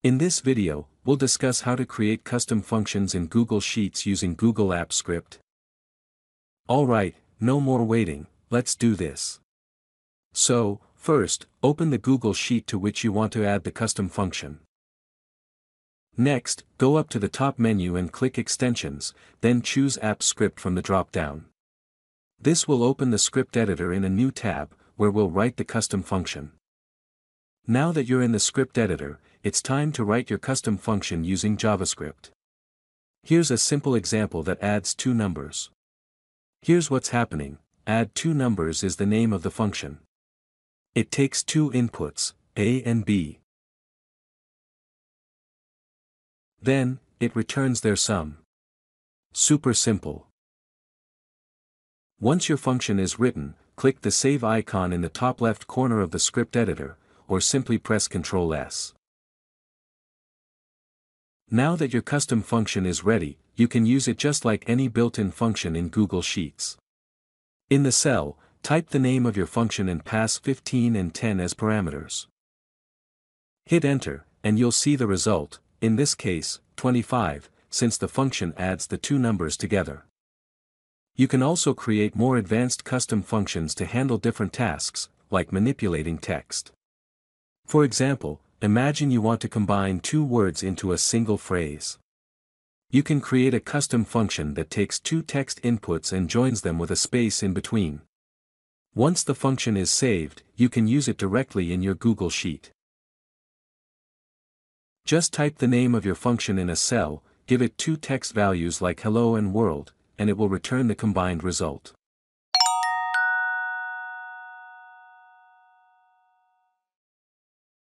In this video, we'll discuss how to create custom functions in Google Sheets using Google Apps Script. Alright, no more waiting, let's do this. So, first, open the Google Sheet to which you want to add the custom function. Next, go up to the top menu and click Extensions, then choose Apps Script from the drop-down. This will open the script editor in a new tab, where we'll write the custom function. Now that you're in the script editor, it's time to write your custom function using JavaScript. Here's a simple example that adds two numbers. Here's what's happening: add two numbers is the name of the function. It takes two inputs, A and B. Then, it returns their sum. Super simple. Once your function is written, click the Save icon in the top left corner of the script editor, or simply press Ctrl S. Now that your custom function is ready, you can use it just like any built-in function in Google Sheets. In the cell, type the name of your function and pass 15 and 10 as parameters. Hit Enter, and you'll see the result, in this case, 25, since the function adds the two numbers together. You can also create more advanced custom functions to handle different tasks, like manipulating text. For example, imagine you want to combine two words into a single phrase. You can create a custom function that takes two text inputs and joins them with a space in between. Once the function is saved, you can use it directly in your Google Sheet. Just type the name of your function in a cell, give it two text values like hello and world, and it will return the combined result.